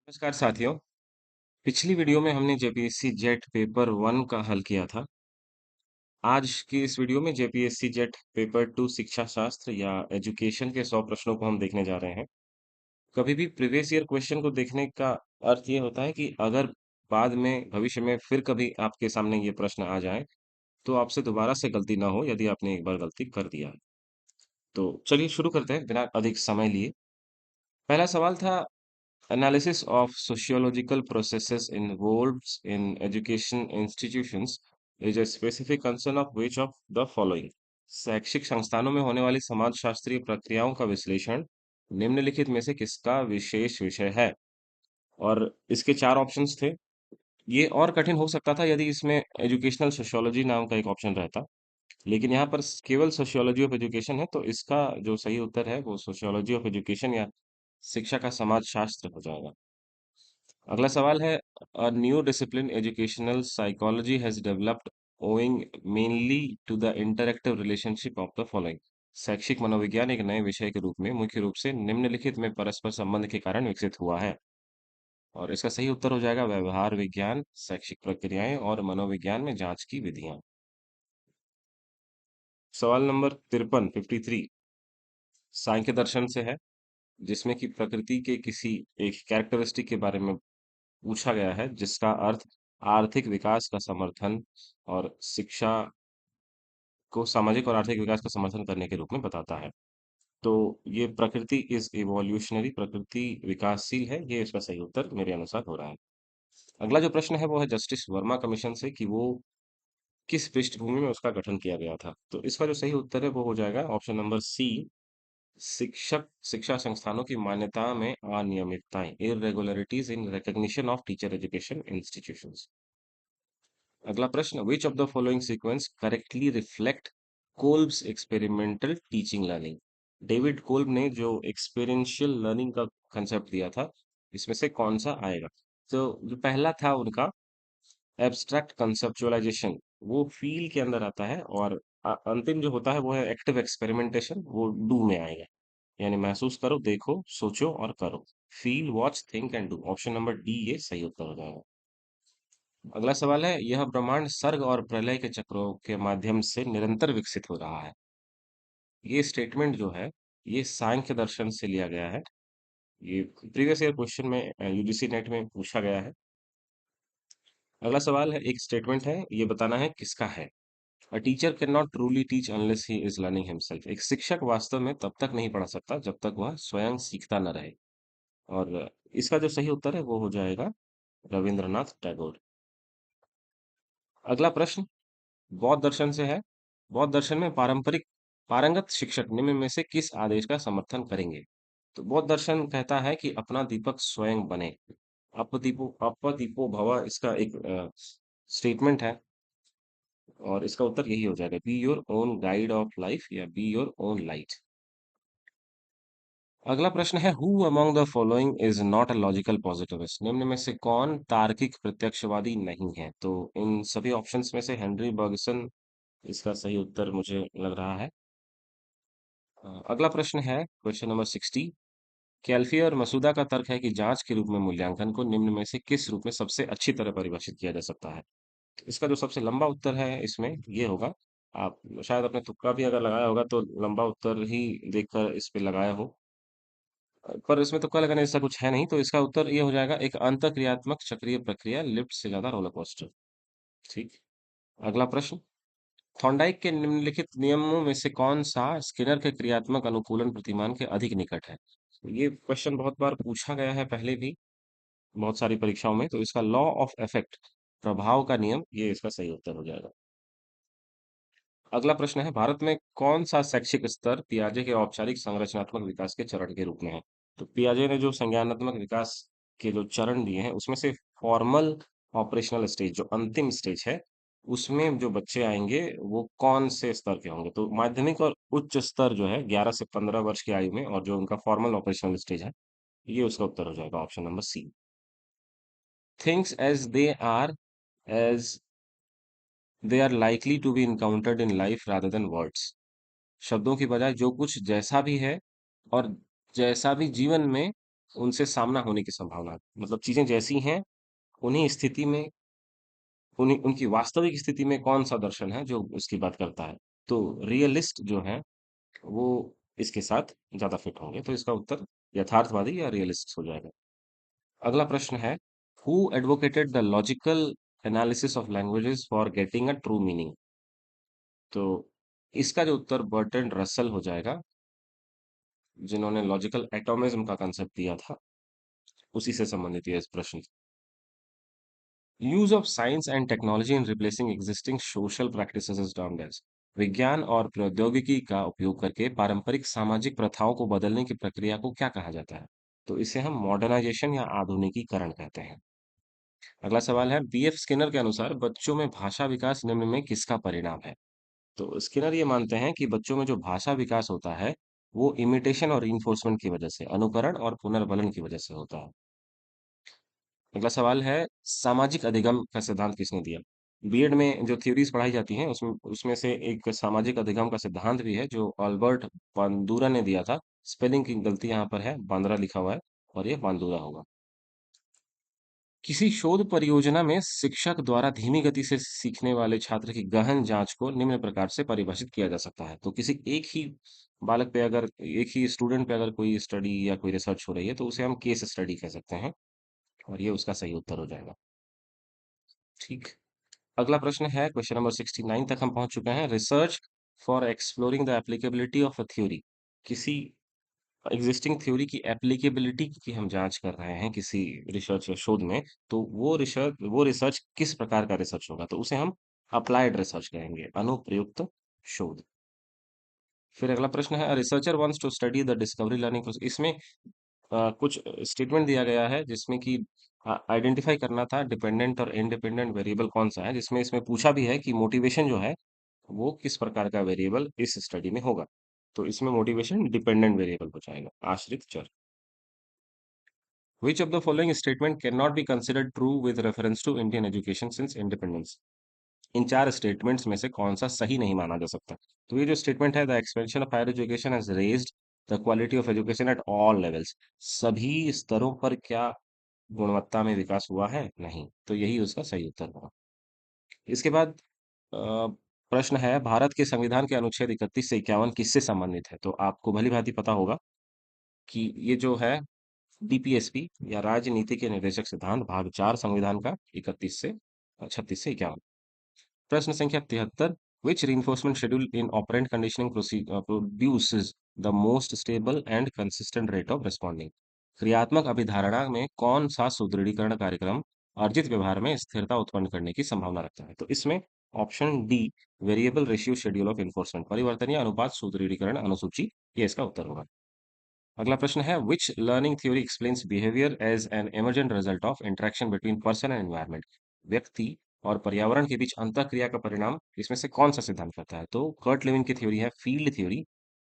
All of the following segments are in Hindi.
नमस्कार साथियों। पिछली वीडियो में हमने जेपीएससी जेट पेपर वन का हल किया था। आज की इस वीडियो में जेपीएससी जेट पेपर टू शिक्षा शास्त्र या एजुकेशन के 100 प्रश्नों को हम देखने जा रहे हैं। कभी भी प्रीवियस ईयर क्वेश्चन को देखने का अर्थ ये होता है कि अगर बाद में भविष्य में फिर कभी आपके सामने ये प्रश्न आ जाए तो आपसे दोबारा से गलती ना हो यदि आपने एक बार गलती कर दिया है। तो चलिए शुरू करते हैं बिना अधिक समय लिए। पहला सवाल था, analysis of sociological processes involved in education institutions is a specific concern of which of the following? शैक्षिक संस्थानों में होने वाली समाजशास्त्रीय प्रक्रियाओं का विश्लेषण निम्नलिखित में से किसका विशेष विषय है? और इसके चार ऑप्शंस थे। ये और कठिन हो सकता था यदि इसमें एजुकेशनल सोशियोलॉजी नाम का एक ऑप्शन रहता, लेकिन यहाँ पर केवल सोशियोलॉजी ऑफ एजुकेशन है, तो इसका जो सही उत्तर है वो सोशियोलॉजी ऑफ एजुकेशन या शिक्षा का समाजशास्त्र हो जाएगा। अगला सवाल है, a new discipline educational psychology has developed owing mainly to the interactive relationship of the following. शैक्षिक मनोविज्ञान एक नए विषय के रूप में मुख्य रूप से निम्नलिखित में परस्पर संबंध के कारण विकसित हुआ है। और इसका सही उत्तर हो जाएगा व्यवहार विज्ञान, शैक्षिक प्रक्रियाएं और मनोविज्ञान में जांच की विधियां। सवाल नंबर 53 53 सांख्य दर्शन से है, जिसमें कि प्रकृति के किसी एक कैरेक्टरिस्टिक के बारे में पूछा गया है जिसका अर्थ आर्थिक विकास का समर्थन और शिक्षा को सामाजिक और आर्थिक विकास का समर्थन करने के रूप में बताता है। तो ये प्रकृति इज इवोल्यूशनरी, प्रकृति विकासशील है, ये इसका सही उत्तर मेरे अनुसार हो रहा है। अगला जो प्रश्न है वो है जस्टिस वर्मा कमीशन से कि वो किस पृष्ठभूमि में उसका गठन किया गया था। तो इसका जो सही उत्तर है वो हो जाएगा ऑप्शन नंबर सी, शिक्षक शिक्षा संस्थानों की मान्यता में अनियमितताएं, irregularities in recognition of teacher education institutions. अगला प्रश्न, विच of the following sequence correctly reflect Kolbe's experimental teaching learning. David Kolb ने जो एक्सपेरिएंशियल लर्निंग का कंसेप्ट दिया था, इसमें से कौन सा आएगा? तो जो पहला था उनका एब्स्ट्रैक्ट कंसेप्चुअलाइजेशन, वो फील के अंदर आता है, और अंतिम जो होता है वो है एक्टिव एक्सपेरिमेंटेशन, वो डू में आएगा। यानी महसूस करो, देखो, सोचो और करो। Feel, watch, think and do. Option number D ये सही उत्तर हो जाएगा। अगला सवाल है, यह ब्रह्मांड सर्ग और प्रलय के चक्रों के माध्यम से निरंतर विकसित हो रहा है। ये स्टेटमेंट जो है ये सांख्य दर्शन से लिया गया है। ये प्रीवियस ईयर क्वेश्चन में यूजीसी नेट में पूछा गया है। अगला सवाल है, एक स्टेटमेंट है, ये बताना है किसका है। A teacher can not truly teach unless he is learning himself. एक शिक्षक वास्तव में तब तक नहीं पढ़ा सकता जब तक वह स्वयं सीखता न रहे। और इसका जो सही उत्तर है वो हो जाएगा रविंद्रनाथ टैगोर। अगला प्रश्न बौद्ध दर्शन से है। बौद्ध दर्शन में पारंपरिक पारंगत शिक्षक निम्न में से किस आदेश का समर्थन करेंगे? तो बौद्ध दर्शन कहता है कि अपना दीपक स्वयं बने। अपदीपो भव इसका एक स्टेटमेंट है, और इसका उत्तर यही हो जाएगा, be your own guide of life या बी योर ओन लाइट। अगला प्रश्न है, who among the following is not a logical positivist. निम्न में से कौन तार्किक प्रत्यक्षवादी नहीं है? तो इन सभी ऑप्शंस में से हेनरी बर्गसन इसका सही उत्तर मुझे लग रहा है। अगला प्रश्न है क्वेश्चन नंबर 60। कैल्फी और मसूदा का तर्क है कि जांच के रूप में मूल्यांकन को निम्न में से किस रूप में सबसे अच्छी तरह परिभाषित किया जा सकता है? तो इसका जो सबसे लंबा उत्तर है इसमें ये होगा, आप शायद अपने तुक्का भी अगर लगाया होगा तो लंबा उत्तर ही देखकर इस पे लगाया हो, पर इसमें तुक्का लगाने जैसा कुछ है नहीं, तो इसका उत्तर ये हो जाएगा, एक अंतःक्रियात्मक चक्रीय प्रक्रिया, लिफ्ट से ज्यादा रोलर कोस्टर। ठीक। अगला प्रश्न, थॉर्नडाइक के निम्नलिखित नियमों में से कौन सा स्किनर के क्रियात्मक अनुकूलन प्रतिमान के अधिक निकट है? तो ये क्वेश्चन बहुत बार पूछा गया है पहले भी बहुत सारी परीक्षाओं में, तो इसका लॉ ऑफ इफेक्ट, प्रभाव का नियम, ये इसका सही उत्तर हो जाएगा। अगला प्रश्न है, भारत में कौन सा शैक्षिक स्तर पियाजे के औपचारिक संरचनात्मक विकास के चरण के रूप में है? तो पियाजे ने जो संज्ञानात्मक विकास के जो चरण दिए हैं उसमें से फॉर्मल ऑपरेशनल स्टेज, जो अंतिम स्टेज है, उसमें जो बच्चे आएंगे वो कौन से स्तर के होंगे? तो माध्यमिक और उच्च स्तर जो है 11 से 15 वर्ष की आयु में, और जो उनका फॉर्मल ऑपरेशनल स्टेज है, ये उसका उत्तर हो जाएगा option number C. Things as they are, as they are likely to be encountered in life rather than words. शब्दों की बजाय जो कुछ जैसा भी है और जैसा भी जीवन में उनसे सामना होने की संभावना, मतलब चीजें जैसी हैं उन्हीं स्थिति में, उन्हीं उनकी वास्तविक स्थिति में कौन सा दर्शन है जो उसकी बात करता है। तो रियलिस्ट जो है वो इसके साथ ज्यादा फिट होंगे, तो इसका उत्तर यथार्थवादी या रियलिस्ट हो जाएगा। अगला प्रश्न है, who advocated the logical analysis of languages for getting a true meaning. तो इसका जो उत्तर बर्ट्रैंड रसल हो जाएगा, जिन्होंने लॉजिकल एटॉमिज्म का कंसेप्ट दिया था, उसी से संबंधित ये प्रश्न। Use of science and technology in replacing existing social practices is termed as. विज्ञान और प्रौद्योगिकी का उपयोग करके पारंपरिक सामाजिक प्रथाओं को बदलने की प्रक्रिया को क्या कहा जाता है? तो इसे हम मॉडर्नाइजेशन या आधुनिकीकरण कहते हैं। अगला सवाल है, बीएफ स्किनर के अनुसार बच्चों में भाषा विकास निम्न में किसका परिणाम है? तो स्किनर ये मानते हैं कि बच्चों में जो भाषा विकास होता है वो इमिटेशन और रीइंफोर्समेंट की वजह से, अनुकरण और पुनर्बलन की वजह से होता है। अगला सवाल है, सामाजिक अधिगम का सिद्धांत किसने दिया? बीएड में जो थ्योरीज पढ़ाई जाती हैं उसमें उसमें से एक सामाजिक अधिगम का सिद्धांत भी है जो अल्बर्ट बांदुरा ने दिया था। स्पेलिंग की गलती यहाँ पर है, बांद्रा लिखा हुआ है और ये बांदुरा होगा। किसी शोध परियोजना में शिक्षक द्वारा धीमी गति से सीखने वाले छात्र की गहन जांच को निम्न प्रकार से परिभाषित किया जा सकता है। तो किसी एक ही बालक पे अगर, एक ही स्टूडेंट पे अगर कोई स्टडी या कोई रिसर्च हो रही है तो उसे हम केस स्टडी कह सकते हैं, और ये उसका सही उत्तर हो जाएगा। ठीक। अगला प्रश्न है, क्वेश्चन नंबर 69 तक हम पहुंच चुके हैं। Research for exploring the applicability of a theory. किसी एग्जिस्टिंग थ्योरी की एप्लीकेबिलिटी की हम जांच कर रहे हैं किसी रिसर्च या शोध में, तो वो रिसर्च किस प्रकार का रिसर्च होगा? तो उसे हम अप्लाइड रिसर्च कहेंगे, अनुप्रयुक्त शोध। फिर अगला प्रश्न है, researcher wants to study the discovery learning process. इसमें कुछ स्टेटमेंट दिया गया है जिसमें कि आइडेंटिफाई करना था डिपेंडेंट और इंडिपेंडेंट वेरिएबल कौन सा है, जिसमें इसमें पूछा भी है कि मोटिवेशन जो है वो किस प्रकार का वेरिएबल इस स्टडी में होगा। तो इसमें मोटिवेशन डिपेंडेंट वेरिएबल हो जाएगा, आश्रित चर। Which of the following statement cannot be considered true with reference to Indian education since independence? इन चार स्टेटमेंट्स में से कौन सा सही नहीं माना जा सकता? तो ये जो स्टेटमेंट है, the expansion of higher education has raised the quality of education at all levels. सभी स्तरों पर क्या गुणवत्ता में विकास हुआ है? नहीं। तो यही उसका सही उत्तर होगा। इसके बाद प्रश्न है, भारत के संविधान के अनुच्छेद 31 से 51 किससे संबंधित है? तो आपको भली भांति पता होगा कि ये जो है डीपीएसपी या राजनीति के निर्देशक सिद्धांत भाग 4 संविधान का 31 से 36 से 51। प्रश्न संख्या 73, विच reinforcement schedule in operant conditioning produces the most stable and consistent rate of responding। क्रियात्मक अभिधारणा में कौन सा सुदृढ़ीकरण कार्यक्रम अर्जित व्यवहार में स्थिरता उत्पन्न करने की संभावना रखता है? तो इसमें option D, variable ratio schedule of enforcement, परिवर्तनीय अनुपात सुदृढ़ीकरण अनुसूची, ये इसका उत्तर होगा। अगला प्रश्न है, which learning theory explains behaviour as an emergent result of interaction between person and environment. व्यक्ति और पर्यावरण के बीच अंतःक्रिया का परिणाम इसमें से कौन सा सिद्धांत करता है? तो कर्ट लेविन की थ्योरी है फील्ड थ्योरी,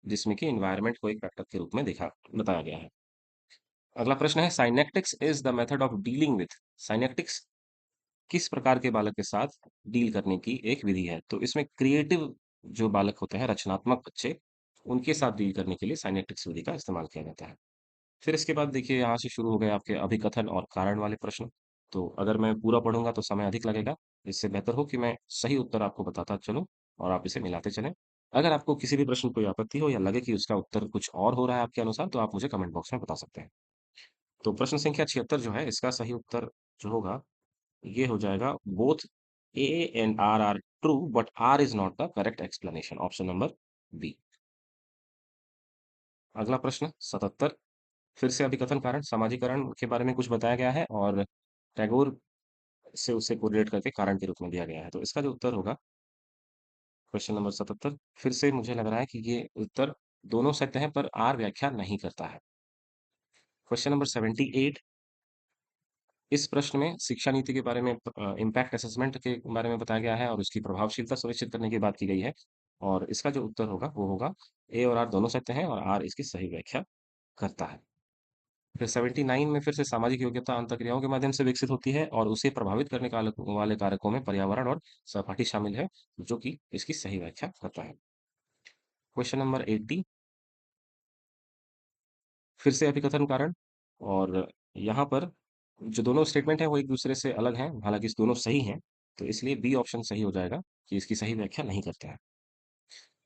जिसमें कि एनवायरनमेंट को एक फैक्टर के रूप में देखा बताया गया है। अगला प्रश्न है, synectics is the method of dealing with. Synectics किस प्रकार के बालक के साथ डील करने की एक विधि है? तो इसमें क्रिएटिव जो बालक होते हैं, रचनात्मक बच्चे, उनके साथ डील करने के लिए साइनेक्टिक्स विधि का इस्तेमाल किया जाता है। फिर इसके बाद देखिए यहाँ से शुरू हो गए आपके अभिकथन और कारण वाले प्रश्न। तो अगर मैं पूरा पढ़ूंगा तो समय अधिक लगेगा, इससे बेहतर हो कि मैं सही उत्तर आपको बताता चलूं और आप इसे मिलाते चलें। अगर आपको किसी भी प्रश्न कोई आपत्ति हो या लगे कि उसका उत्तर कुछ और हो रहा है आपके अनुसार, तो आप मुझे कमेंट बॉक्स में बता सकते हैं। तो प्रश्न संख्या 76 जो है, इसका सही उत्तर जो होगा ये हो जाएगा, both A and R true but R is not the correct explanation, option number B. अगला प्रश्न 77, फिर से अभिकथन कारण समाजीकरण के बारे में कुछ बताया गया है और टैगोर से उसे कोरिलेट करके कारण के रूप में दिया गया है। तो इसका जो उत्तर होगा, क्वेश्चन नंबर 77, फिर से मुझे लग रहा है कि ये उत्तर दोनों सत्य हैं पर आर व्याख्या नहीं करता है। क्वेश्चन नंबर 78, इस प्रश्न में शिक्षा नीति के बारे में, इम्पैक्ट असेसमेंट के बारे में बताया गया है और उसकी प्रभावशीलता सुनिश्चित करने की बात की गई है, और इसका जो उत्तर होगा वो होगा, ए और आर दोनों सत्य हैं और आर इसकी सही व्याख्या करता है। फिर 79 में फिर से सामाजिक योग्यता अंतःक्रियाओं के माध्यम से विकसित होती है और उसे प्रभावित करने वाले कारकों में पर्यावरण और सहपाठी शामिल है, जो कि इसकी सही व्याख्या करता है। क्वेश्चन नंबर 80, फिर से अभिकथन कारण, और यहाँ पर जो दोनों स्टेटमेंट हैं वो एक दूसरे से अलग हैं, हालांकि इस दोनों सही हैं, तो इसलिए बी ऑप्शन सही हो जाएगा कि इसकी सही व्याख्या नहीं करते हैं।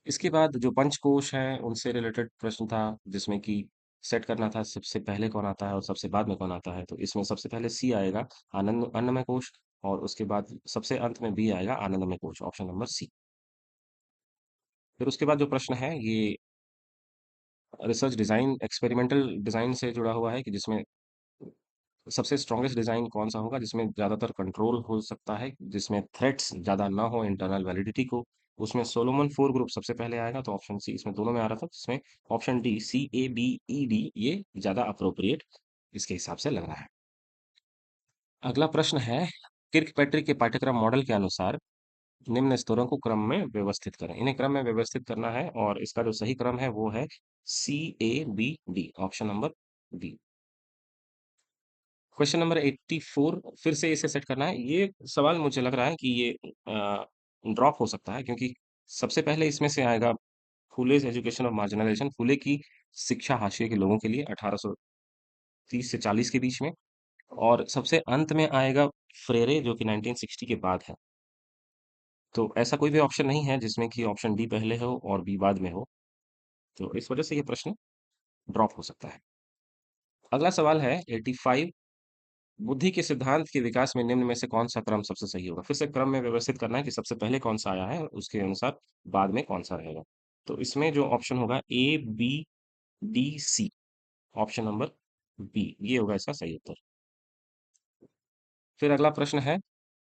इसके बाद जो पंचकोश हैं उनसे रिलेटेड प्रश्न था, जिसमें कि सेट करना था सबसे पहले कौन आता है और सबसे बाद में कौन आता है। तो इसमें सबसे पहले सी आएगा, आनंद अन्नमय कोश, और उसके बाद सबसे अंत में बी आएगा, आनंदमय कोश, ऑप्शन नंबर सी। फिर उसके बाद जो प्रश्न है ये रिसर्च डिजाइन, एक्सपेरिमेंटल डिजाइन से जुड़ा हुआ है, कि जिसमें सबसे स्ट्रॉन्गेस्ट डिजाइन कौन सा होगा जिसमें ज्यादातर कंट्रोल हो सकता है, जिसमें थ्रेट्स ज्यादा ना हो इंटरनल वैलिडिटी को। उसमें सोलोमन फोर ग्रुप सबसे पहले आएगा, तो ऑप्शन सी, इसमें दोनों में आ रहा था, जिसमें ऑप्शन डी, CABED, ये ज्यादा अप्रोप्रिएट इसके हिसाब से लग रहा है। अगला प्रश्न है, किर्कपैट्रिक के पाठ्यक्रम मॉडल के अनुसार निम्न स्तरों को क्रम में व्यवस्थित करें। इन्हें क्रम में व्यवस्थित करना है, और इसका जो सही क्रम है वो है CABD, option number B. Question number 84, फिर से इसे सेट करना है। ये सवाल मुझे लग रहा है कि ये ड्रॉप हो सकता है, क्योंकि सबसे पहले इसमें से आएगा फुलेज एजुकेशन ऑफ मार्जिनलाइजेशन, फुले की शिक्षा हाशिए के लोगों के लिए 1830 से 40 के बीच में, और सबसे अंत में आएगा फ्रेरे, जो कि 1960 के बाद है। तो ऐसा कोई भी ऑप्शन नहीं है जिसमें कि ऑप्शन डी पहले हो और बी बाद में हो, तो इस वजह से ये प्रश्न ड्रॉप हो सकता है। अगला सवाल है 85, बुद्धि के सिद्धांत के विकास में निम्न में से कौन सा क्रम सबसे सही होगा। फिर से क्रम में व्यवस्थित करना है कि सबसे पहले कौन सा आया है, उसके अनुसार बाद में कौन सा रहेगा। तो इसमें जो ऑप्शन होगा ABDC, ऑप्शन नंबर बी, ये होगा इसका सही उत्तर। फिर अगला प्रश्न है,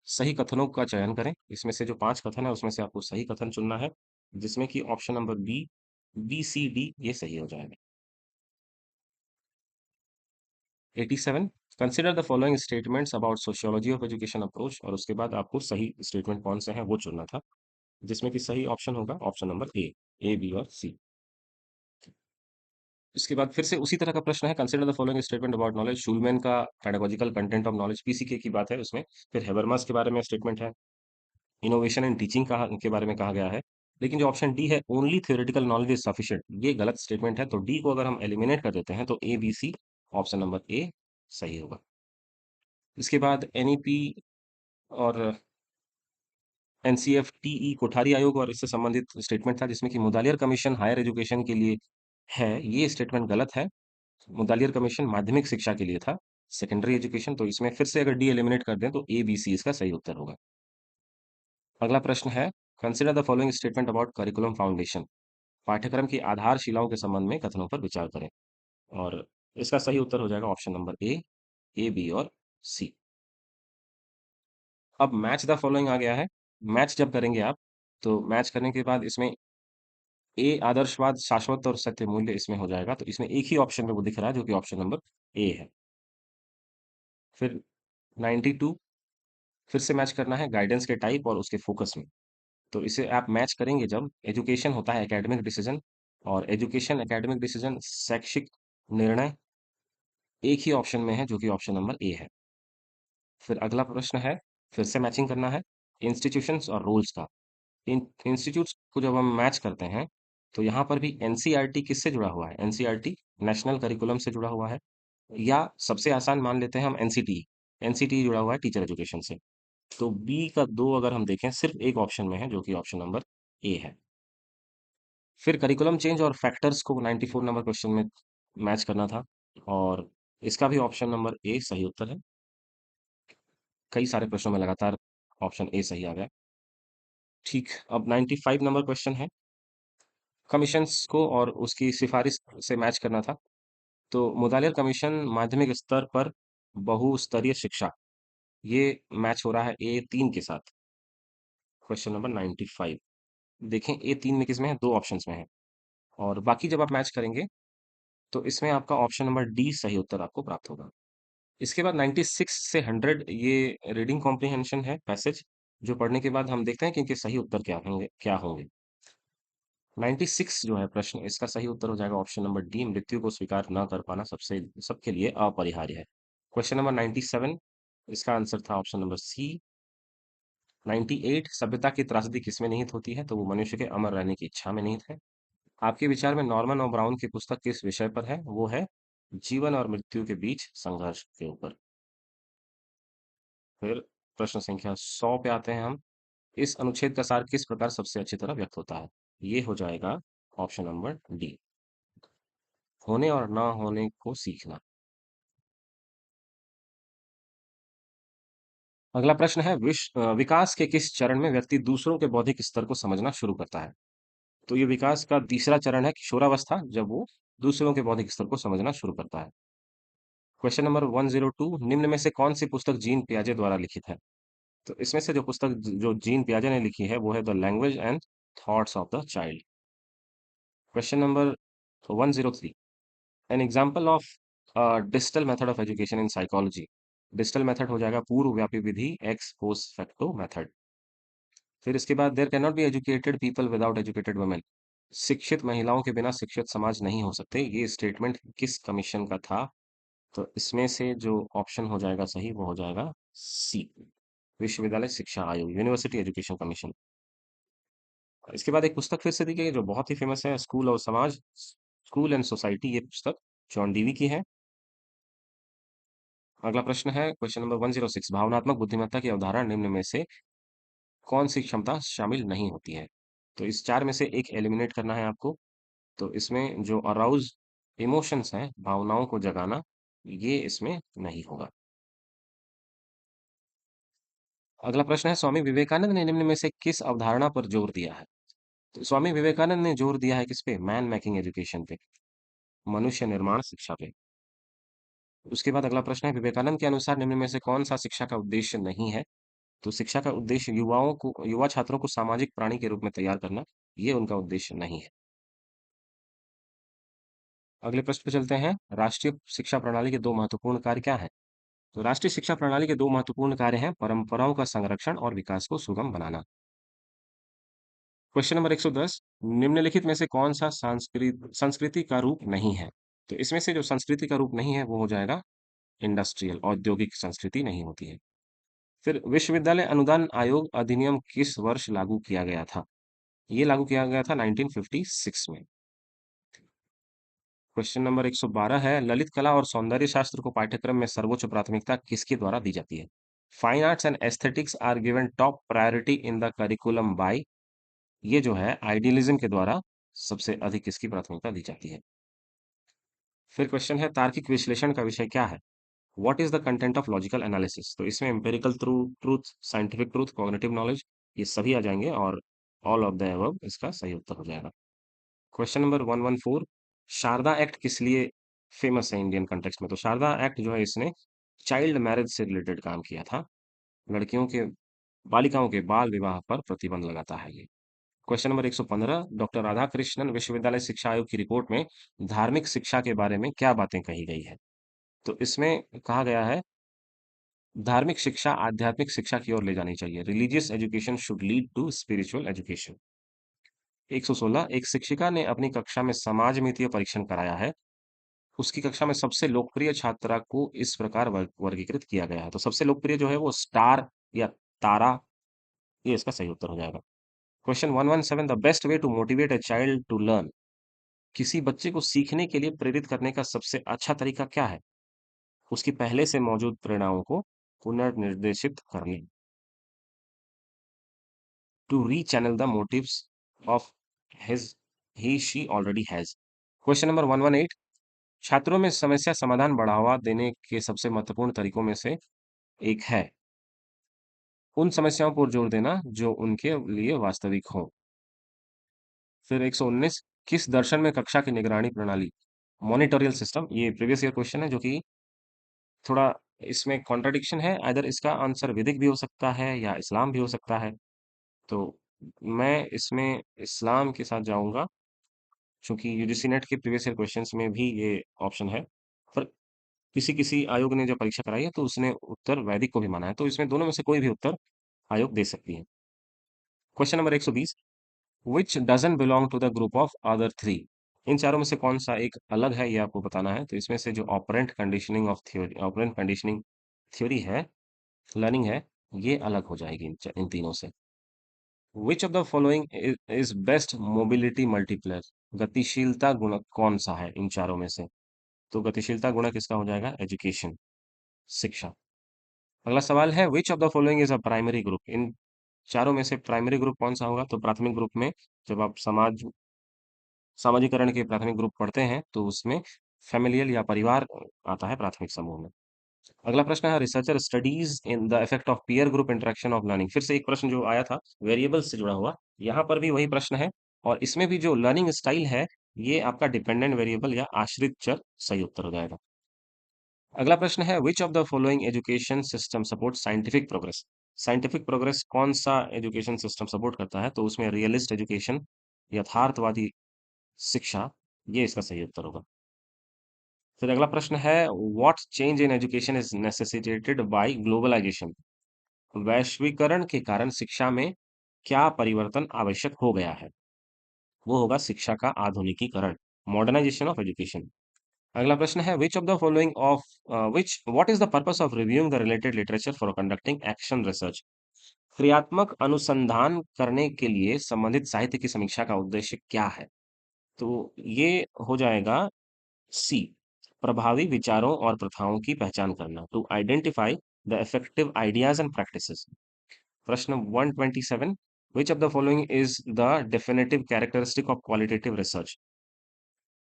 सही कथनों का चयन करें। इसमें से जो 5 कथन है उसमें से आपको सही कथन चुनना है, जिसमें कि ऑप्शन नंबर BCD ये सही हो जाएगा। 87, consider the following statements about sociology of education approach, और उसके बाद आपको सही स्टेटमेंट कौन से हैं वो चुनना था, जिसमें कि सही ऑप्शन होगा ऑप्शन नंबर ए, बी और सी। इसके बाद फिर से उसी तरह का प्रश्न है, consider the following statement about knowledge, Shulman का pedagogical content of knowledge, PCK की बात है उसमें। फिर हेबरमास के बारे में स्टेटमेंट है, इनोवेशन इन टीचिंग का के बारे में कहा गया है। लेकिन जो ऑप्शन डी है, only theoretical knowledge is sufficient, ये गलत स्टेटमेंट है, तो डी को अगर हम एलिमिनेट कर देते हैं तो ABC, ऑप्शन नंबर ए सही होगा। इसके बाद NEP और NCFTE कोठारी आयोग और इससे संबंधित स्टेटमेंट था, जिसमें कि मुदालियर कमीशन हायर एजुकेशन के लिए है, ये स्टेटमेंट गलत है। मुदालियर कमीशन माध्यमिक शिक्षा के लिए था, सेकेंडरी एजुकेशन। तो इसमें फिर से अगर डी एलिमिनेट कर दें तो ABC इसका सही उत्तर होगा। अगला प्रश्न है, consider the following statement about curriculum foundation, पाठ्यक्रम की आधारशिलाओं के संबंध में कथनों पर विचार करें, और इसका सही उत्तर हो जाएगा ऑप्शन नंबर ए, बी और सी। अब मैच द फॉलोइंग आ गया है। मैच जब करेंगे आप, तो मैच करने के बाद इसमें ए आदर्शवाद, शाश्वत और सत्य मूल्य इसमें हो जाएगा, तो इसमें एक ही ऑप्शन में वो दिख रहा है, जो कि ऑप्शन नंबर ए है। फिर 92, फिर से मैच करना है गाइडेंस के टाइप और उसके फोकस में। तो इसे आप मैच करेंगे जब एजुकेशन होता है एकेडमिक डिसीजन, और एजुकेशन एकेडमिक डिसीजन शैक्षिक निर्णय एक ही ऑप्शन में है, जो कि ऑप्शन नंबर ए है। फिर अगला प्रश्न है, फिर से मैचिंग करना है इंस्टीट्यूशंस और रोल्स का। इन इंस्टीट्यूट्स को जब हम मैच करते हैं, तो यहाँ पर भी NCERT किससे जुड़ा हुआ है, NCERT नेशनल करिकुलम से जुड़ा हुआ है, या सबसे आसान मान लेते हैं हम NCTE जुड़ा हुआ है टीचर एजुकेशन से। तो बी का दो अगर हम देखें, सिर्फ एक ऑप्शन में है, जो कि ऑप्शन नंबर ए है। फिर करिकुलम चेंज और फैक्टर्स को 94 नंबर क्वेश्चन में मैच करना था, और इसका भी ऑप्शन नंबर ए सही उत्तर है। कई सारे प्रश्नों में लगातार ऑप्शन ए सही आ गया। ठीक, अब 95 नंबर क्वेश्चन है, कमीशंस को और उसकी सिफारिश से मैच करना था। तो मुदालियर कमीशन माध्यमिक स्तर पर बहुस्तरीय शिक्षा, ये मैच हो रहा है A3 के साथ, क्वेश्चन नंबर 95। देखें A3 में किसमें है, दो ऑप्शंस में है, और बाकी जब आप मैच करेंगे तो इसमें आपका ऑप्शन नंबर डी सही उत्तर आपको प्राप्त होगा। इसके बाद 96 से 100 ये रीडिंग कॉम्प्रिहेंशन है पैसेज, जो पढ़ने के बाद हम देखते हैं कि इनके सही उत्तर क्या होंगे। 96 जो है प्रश्न, इसका सही उत्तर हो जाएगा ऑप्शन नंबर डी, मृत्यु को स्वीकार न कर पाना सबसे सबके लिए अपरिहार्य है। क्वेश्चन नंबर 97, इसका आंसर था ऑप्शन नंबर सी। 98, सभ्यता की त्रासदी किसमें निहित होती है, तो वो मनुष्य के अमर रहने की इच्छा में निहित है। आपके विचार में नॉर्मन और ब्राउन की पुस्तक किस विषय पर है, वो है जीवन और मृत्यु के बीच संघर्ष के ऊपर। फिर प्रश्न संख्या 100 पे आते हैं हम। इस अनुच्छेद का सार किस प्रकार सबसे अच्छी तरह व्यक्त होता है? ये हो जाएगा ऑप्शन नंबर डी, होने और ना होने को सीखना। अगला प्रश्न है विकास के किस चरण में व्यक्ति दूसरों के बौद्धिक स्तर को समझना शुरू करता है? तो ये विकास का तीसरा चरण है किशोरावस्था, जब वो दूसरों के बौद्धिक स्तर को समझना शुरू करता है। क्वेश्चन नंबर 102, निम्न में से कौन सी पुस्तक जीन पियाजे द्वारा लिखित है? तो इसमें से जो पुस्तक जो जीन पियाजे ने लिखी है वो है the language and thoughts of the child. Question number 103, an example of digital method of education in psychology. Digital method हो जाएगा पूर्व व्यापी विधि, एक्स पोस्ट फैक्टो मेथड। फिर इसके बाद there can not be educated people without educated women. शिक्षित महिलाओं के बिना शिक्षित समाज नहीं हो सकते, ये स्टेटमेंट किस कमीशन का था? तो इसमें से जो ऑप्शन हो जाएगा सही वो हो जाएगा सी, विश्वविद्यालय शिक्षा आयोग, यूनिवर्सिटी एजुकेशन कमीशन। इसके बाद एक पुस्तक फिर से दी गई है जो बहुत ही फेमस है, स्कूल और समाज, स्कूल एंड सोसाइटी, ये पुस्तक जॉन डीवी की है। अगला प्रश्न है क्वेश्चन नंबर 106, भावनात्मक बुद्धिमत्ता की अवधारणा निम्न में से कौन सी क्षमता शामिल नहीं होती है? तो इस चार में से एक एलिमिनेट करना है आपको। तो इसमें जो अराउज इमोशंस हैं, भावनाओं को जगाना, ये इसमें नहीं होगा। अगला प्रश्न है स्वामी विवेकानंद ने निम्न में से किस अवधारणा पर जोर दिया है? तो स्वामी विवेकानंद ने जोर दिया है किस पे? मैन मेकिंग एजुकेशन पे, मनुष्य निर्माण शिक्षा पे। उसके बाद अगला प्रश्न है विवेकानंद के अनुसार निम्न में से कौन सा शिक्षा का उद्देश्य नहीं है? तो शिक्षा का उद्देश्य युवा छात्रों को सामाजिक प्राणी के रूप में तैयार करना, ये उनका उद्देश्य नहीं है। अगले प्रश्न पे चलते हैं, राष्ट्रीय शिक्षा प्रणाली के दो महत्वपूर्ण कार्य क्या हैं? तो राष्ट्रीय शिक्षा प्रणाली के दो महत्वपूर्ण कार्य हैं, परंपराओं का संरक्षण और विकास को सुगम बनाना। क्वेश्चन नंबर 110, निम्नलिखित में से कौन सा संस्कृति का रूप नहीं है? तो इसमें से जो संस्कृति का रूप नहीं है वो हो जाएगा इंडस्ट्रियल, औद्योगिक संस्कृति नहीं होती है। फिर विश्वविद्यालय अनुदान आयोग अधिनियम किस वर्ष लागू किया गया था? ये लागू किया गया था 1956 में। क्वेश्चन नंबर 112 है, ललित कला और सौंदर्य शास्त्र को पाठ्यक्रम में सर्वोच्च प्राथमिकता किसके द्वारा दी जाती है? Fine arts and aesthetics are given top priority in the curriculum by, ये जो है आइडियलिज्म के द्वारा सबसे अधिक किसकी प्राथमिकता दी जाती है? फिर क्वेश्चन है तार्किक विश्लेषण का विषय क्या है? What is the content of logical analysis? तो इसमें empirical truth, scientific truth, cognitive knowledge, ये सभी आ जाएंगे और ऑल ऑफ द अबव इसका सही उत्तर हो जाएगा। क्वेश्चन नंबर 114, शारदा एक्ट किस लिए फेमस है इंडियन कंटेक्स्ट में? तो शारदा एक्ट जो है इसने चाइल्ड मैरिज से रिलेटेड काम किया था, लड़कियों के बालिकाओं के बाल विवाह पर प्रतिबंध लगाता है ये। क्वेश्चन नंबर 115, डॉक्टर राधाकृष्णन विश्वविद्यालय शिक्षा आयोग की रिपोर्ट में धार्मिक शिक्षा के बारे में क्या बातें कही गई है? तो इसमें कहा गया है धार्मिक शिक्षा आध्यात्मिक शिक्षा की ओर ले जानी चाहिए, religious education should lead to spiritual education. 116, एक शिक्षिका ने अपनी कक्षा में समाज मितीय परीक्षण कराया है, उसकी कक्षा में सबसे लोकप्रिय छात्रा को इस प्रकार वर्गीकृत किया गया है। तो सबसे लोकप्रिय जो है वो स्टार या तारा, ये इसका सही उत्तर हो जाएगा। Question 117, the best way to motivate a child to learn, किसी बच्चे को सीखने के लिए प्रेरित करने का सबसे अच्छा तरीका क्या है? उसकी पहले से मौजूद प्रेरणाओं को पुनर्निर्देशित करने, to rechannel the motives of his he she already has. Question number 118, छात्रों में समस्या समाधान बढ़ावा देने के सबसे महत्वपूर्ण तरीकों में से एक है उन समस्याओं पर जोर देना जो उनके लिए वास्तविक हो। फिर 119, किस दर्शन में कक्षा की निगरानी प्रणाली, मॉनिटोरियल सिस्टम, ये प्रीवियस ईयर क्वेश्चन है जो कि थोड़ा इसमें कॉन्ट्रडिक्शन है, आइदर इसका आंसर वैदिक भी हो सकता है या इस्लाम भी हो सकता है। तो मैं इसमें इस्लाम के साथ जाऊंगा, क्योंकि यूजीसी नेट के प्रीवियस ईयर क्वेश्चंस में भी ये ऑप्शन है। पर किसी किसी आयोग ने जब परीक्षा कराई है तो उसने उत्तर वैदिक को भी माना है, तो इसमें दोनों में से कोई भी उत्तर आयोग दे सकती है। Question number 120, which doesn't belong to the group of other three, इन चारों में से कौन सा एक अलग है ये आपको बताना है। तो इसमें से जो ऑपरेंट कंडीशनिंग थ्योरी है, लर्निंग है, ये अलग हो जाएगी इन तीनों से। विच of the following is best mobility multiplayer, गतिशीलता गुणक कौन सा है इन चारों में से? तो गतिशीलता गुणक किसका हो जाएगा? एजुकेशन, शिक्षा। अगला सवाल है which of the following is a primary group? इन चारों में से प्राइमरी ग्रुप कौन सा होगा? तो प्राथमिक ग्रुप में जब आप सामाजिकरण के प्राथमिक ग्रुप पढ़ते हैं तो उसमें फैमिलियल या परिवार आता है प्राथमिक समूह में। अगला प्रश्न है researcher studies in the effect of peer group interaction of learning. फिर से एक प्रश्न जो आया था वेरिएबल्स से जुड़ा हुआ, यहाँ पर भी वही प्रश्न है और इसमें भी जो लर्निंग स्टाइल है ये आपका डिपेंडेंट वेरिएबल या आश्रित चर सही उत्तर हो जाएगा। अगला प्रश्न है which of the following education system support scientific progress? Scientific progress कौन सा एजुकेशन सिस्टम सपोर्ट करता है? तो उसमें रियलिस्ट एजुकेशन, यथार्थवादी शिक्षा, ये इसका सही उत्तर होगा। फिर अगला प्रश्न है what change in education is necessitated by globalization? वैश्वीकरण के कारण शिक्षा में क्या परिवर्तन आवश्यक हो गया है? वो होगा शिक्षा का आधुनिकीकरण, मॉडर्नाइजेशन ऑफ एजुकेशन। अगला प्रश्न है which of the following of which what is the purpose of reviewing the related literature for conducting action research? क्रियात्मक अनुसंधान करने के लिए संबंधित साहित्य की समीक्षा का उद्देश्य क्या है? तो ये हो जाएगा सी, प्रभावी विचारों और प्रथाओं की पहचान करना, to identify the effective ideas and practices. प्रश्न 127 which of the following is the definitive characteristic of qualitative research?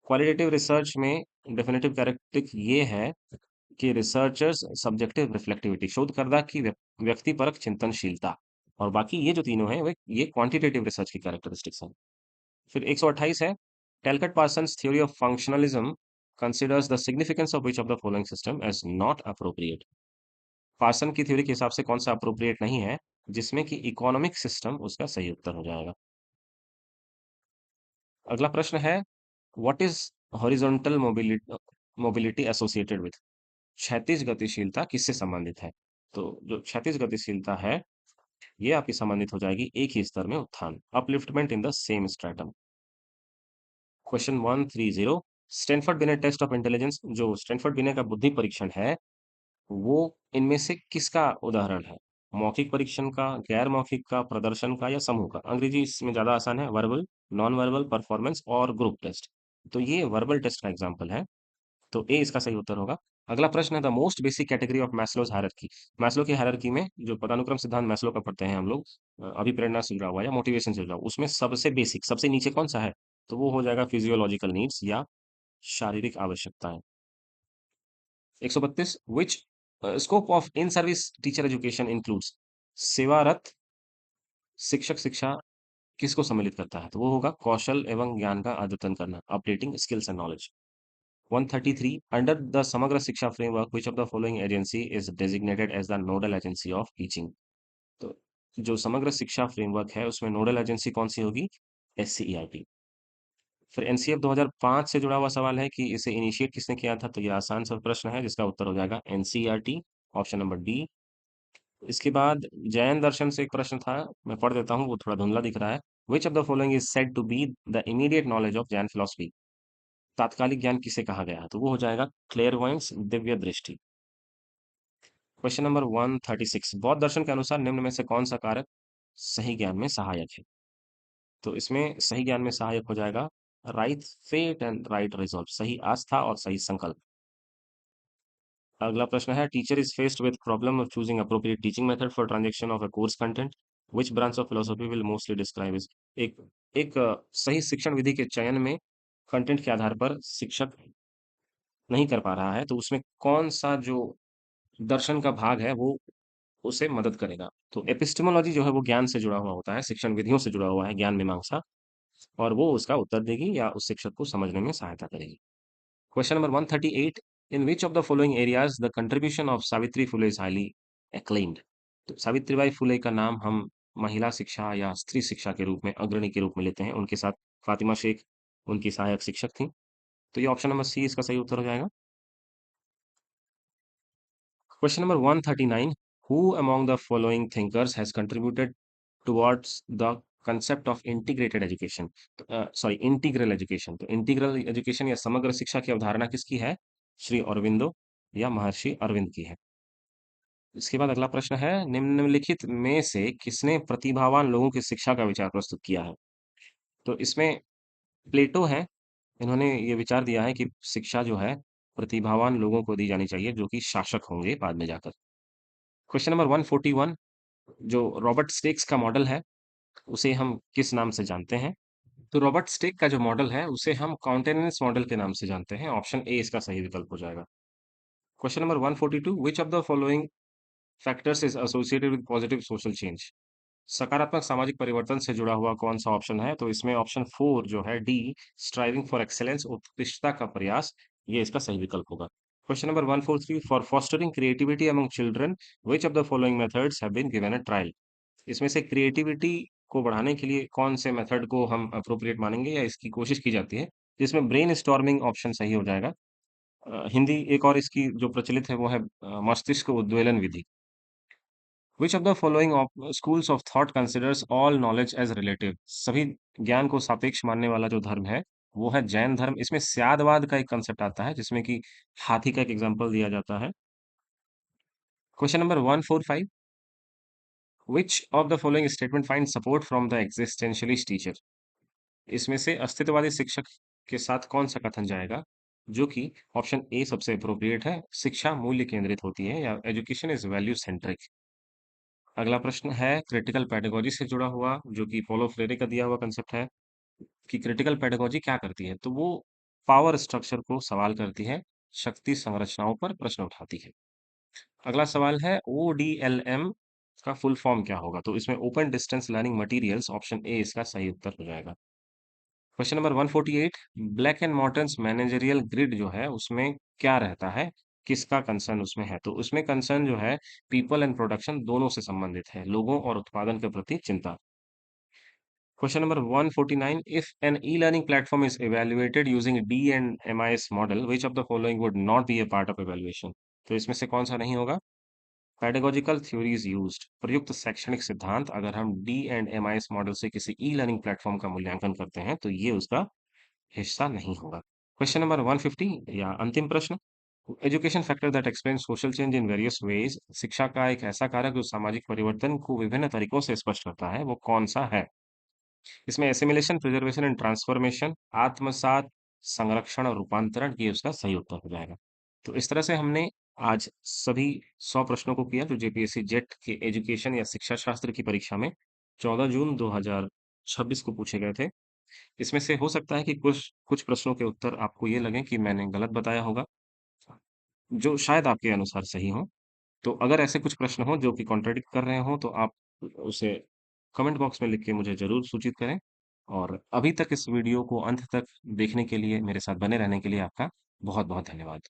Qualitative research में डेफिनेटिव कैरेक्टरिस्टिक ये है कि रिसर्चर्स सब्जेक्टिव रिफ्लेक्टिविटी, शोधकर्ता की व्यक्तिपरक चिंतनशीलता, और बाकी ये जो तीनों हैं वे ये क्वांटिटेटिव रिसर्च की कैरेक्टरिस्टिक्स हैं। फिर 128 है Talcott Parsons theory of functionalism considers the significance of which of the following system as not appropriate? Parson की थ्योरी के हिसाब से कौन सा अप्रोप्रिएट नहीं है, जिसमें कि इकोनॉमिक सिस्टम उसका सही उत्तर हो जाएगा। अगला प्रश्न है what is horizontal mobility associated with? क्षैतिज गतिशीलता किससे संबंधित है? तो जो क्षैतिज गतिशीलता है ये आपकी संबंधित हो जाएगी एक ही स्तर में उत्थान, upliftment in the same stratum. Question 130 Stanford Binet test of intelligence, जो स्टैनफोर्ड बिनेट का बुद्धि परीक्षण है वो इनमें से किसका उदाहरण है? मौखिक परीक्षण का, गैर मौखिक का, प्रदर्शन का या समूह का? अंग्रेजी इसमें ज्यादा आसान है, वर्बल, नॉन वर्बल, परफॉर्मेंस और ग्रुप टेस्ट। तो ये वर्बल टेस्ट का एग्जाम्पल है, तो ए इसका सही उत्तर होगा। अगला प्रश्न है the most basic category of Maslow's hierarchy. Maslow की हायरार्की में जो पदानुक्रम सिद्धांत मैस्लो का पढ़ते हैं हम लोग, अभिप्रेरणा से जुड़ा हुआ या मोटिवेशन से जुड़ा हुआ, उसमें सबसे बेसिक सबसे नीचे कौन सा है? तो वो हो जाएगा फिजियोलॉजिकल नीड्स या शारीरिक आवश्यकताएं। 132 which scope of in service teacher education includes? सेवारत शिक्षक शिक्षा किसको सम्मिलित करता है? तो वो होगा कौशल एवं ज्ञान का अद्यतन करना, updating skills and knowledge. 133 under the समग्र शिक्षा framework which of the following agency is designated as the nodal agency of teaching? तो जो समग्र शिक्षा फ्रेमवर्क है उसमें नोडल एजेंसी कौन सी होगी? एससीईआरटी। फिर एनसीएफ 2005 से जुड़ा हुआ सवाल है कि इसे इनिशिएट किसने किया था? तो ये आसान सा प्रश्न है जिसका उत्तर हो जाएगा एनसीईआरटी, ऑप्शन नंबर डी। इसके बाद जैन दर्शन से एक प्रश्न था, मैं पढ़ देता हूँ, वो थोड़ा धुंधला दिख रहा है। Which of the following is said to be the immediate knowledge of Jain philosophy? तात्कालिक ज्ञान किसे कहा गया है? तो वो हो जाएगा क्लेयरवॉयंस, दिव्य दृष्टि। क्वेश्चन नंबर 136 बौद्ध दर्शन के अनुसार निम्न में से कौन सा कारक सही ज्ञान में सहायक है? तो इसमें सही ज्ञान में सहायक हो जाएगा right faith and right resolve, सही आस्था और सही संकल्प। अगला प्रश्न है teacher is faced with problem of choosing appropriate teaching method for transaction of a course content which branch of philosophy will mostly describe is? एक एक सही शिक्षण विधि के चयन में कंटेंट के आधार पर शिक्षक नहीं कर पा रहा है तो उसमें कौन सा जो दर्शन का भाग है वो उसे मदद करेगा? तो एपिस्टेमोलॉजी जो है वो ज्ञान से जुड़ा हुआ होता है, शिक्षण विधियों से जुड़ा हुआ है, ज्ञान मीमांसा, और वो उसका उत्तर देगी या उस शिक्षक को समझने में सहायता करेगी। Question number 138 in which of the following areas the contribution of Savitri Phule is highly acclaimed? तो सावित्रीबाई फुले का नाम हम महिला शिक्षा या स्त्री शिक्षा के रूप में अग्रणी के रूप में लेते हैं, उनके साथ फातिमा शेख उनकी सहायक शिक्षक थी। तो ये ऑप्शन नंबर सी इसका सही उत्तर हो जाएगा। Question number 139 who among the following thinkers has contributed towards the concept of integrated education? Sorry integral education. तो इंटीग्रल एजुकेशन या समग्र शिक्षा की अवधारणा किसकी है? श्री अरविंदो या महर्षि अरविंद की है। इसके बाद अगला प्रश्न है निम्नलिखित में से किसने प्रतिभावान लोगों की शिक्षा का विचार प्रस्तुत किया है? तो इसमें प्लेटो है, इन्होंने ये विचार दिया है कि शिक्षा जो है प्रतिभावान लोगों को दी जानी चाहिए जो कि शासक होंगे बाद में जाकर। क्वेश्चन नंबर 141, जो रॉबर्ट स्टेक्स का मॉडल है, उसे हम किस नाम से जानते हैं? तो रॉबर्ट स्टेक का जो मॉडल है, उसे हम काउंटेनेंस मॉडल के नाम से जानते हैं। ऑप्शन ए इसका सही विकल्प हो जाएगा। Question number 142, which of the following factors is associated with positive social change? सकारात्मक सामाजिक परिवर्तन से जुड़ा हुआ कौन सा ऑप्शन है? तो इसमें ऑप्शन 4 जो है डी, स्ट्राइविंग फॉर एक्सेलेंस, उत्कृष्टता का प्रयास, ये इसका सही विकल्प होगा। Question number 143, for fostering creativity among children, which of the following methods have been given a trial? इसमें से क्रिएटिविटी को बढ़ाने के लिए कौन से मेथड को हम अप्रोप्रिएट मानेंगे या इसकी कोशिश की जाती है? जिसमें ब्रेनस्टॉर्मिंग ऑप्शन सही हो जाएगा। हिंदी एक और इसकी जो प्रचलित है वो है मस्तिष्क उद्वेलन विधि। Which of the following schools of thought considers all knowledge as relative? सभी ज्ञान को सापेक्ष मानने वाला जो धर्म है वो है जैन धर्म। इसमें स्यादवाद का एक कंसेप्ट आता है जिसमें कि हाथी का एक एग्जांपल दिया जाता है। Question number 145, which of the following statement finds support from the existentialist teacher? इसमें से अस्तित्ववादी शिक्षक के साथ कौन सा कथन जाएगा? जो कि ऑप्शन ए सबसे अप्रोप्रिएट है, शिक्षा मूल्य केंद्रित होती है, या एजुकेशन इज वैल्यू सेंट्रिक। अगला प्रश्न है क्रिटिकल पेडागोजी से जुड़ा हुआ, जो कि पोलो फ्रेरे का दिया हुआ कंसेप्ट है कि क्रिटिकल पेडागोजी क्या करती है? तो वो पावर स्ट्रक्चर को सवाल करती है, शक्ति संरचनाओं पर प्रश्न उठाती है। अगला सवाल है ओडीएलएम का फुल फॉर्म क्या होगा? तो इसमें open distance learning materials, option A इसका सही उत्तर हो जाएगा। Question number 148, Blake and Mouton's managerial grid जो है उसमें क्या रहता है? किसका कंसर्न उसमें है? तो उसमें कंसर्न जो है पीपल एंड प्रोडक्शन दोनों से संबंधित है, लोगों और उत्पादन के प्रति चिंता। Question number 149, if an e learning platform is evaluated using D and MIS model, which of the following would not be a part of evaluation? तो इसमें से कौन सा नहीं होगा? पेडागोजिकल थ्योरीज यूज्ड, प्रयुक्त शैक्षणिक सिद्धांत, अगर हम डी एंड एमआईएस मॉडल से किसी ई लर्निंग प्लेटफॉर्म का मूल्यांकन करते हैं तो ये उसका हिस्सा नहीं होगा। क्वेश्चन नंबर 150 या अंतिम प्रश्न, education factor that explain social change in various ways, शिक्षा का एक ऐसा कारक जो सामाजिक परिवर्तन को विभिन्न तरीकों से स्पष्ट करता है, वो कौन सा है? इसमें एसिमिलेशन, प्रिजर्वेशन एंड ट्रांसफॉर्मेशन, आत्मसात, संरक्षण और रूपांतरण, ये उसका सही उत्तर हो जाएगा। तो इस तरह से हमने आज सभी 100 प्रश्नों को किया जो जेपीएससी जेट के एजुकेशन या शिक्षा शास्त्र की परीक्षा में 14 जून 2026 को पूछे गए थे। इसमें से हो सकता है कि कुछ कुछ प्रश्नों के उत्तर आपको ये लगे कि मैंने गलत बताया होगा, जो शायद आपके अनुसार सही हो। तो अगर ऐसे कुछ प्रश्न हों जो कि कॉन्ट्रडिक्ट कर रहे हों, तो आप उसे कमेंट बॉक्स में लिख के मुझे ज़रूर सूचित करें। और अभी तक इस वीडियो को अंत तक देखने के लिए, मेरे साथ बने रहने के लिए आपका बहुत-बहुत धन्यवाद।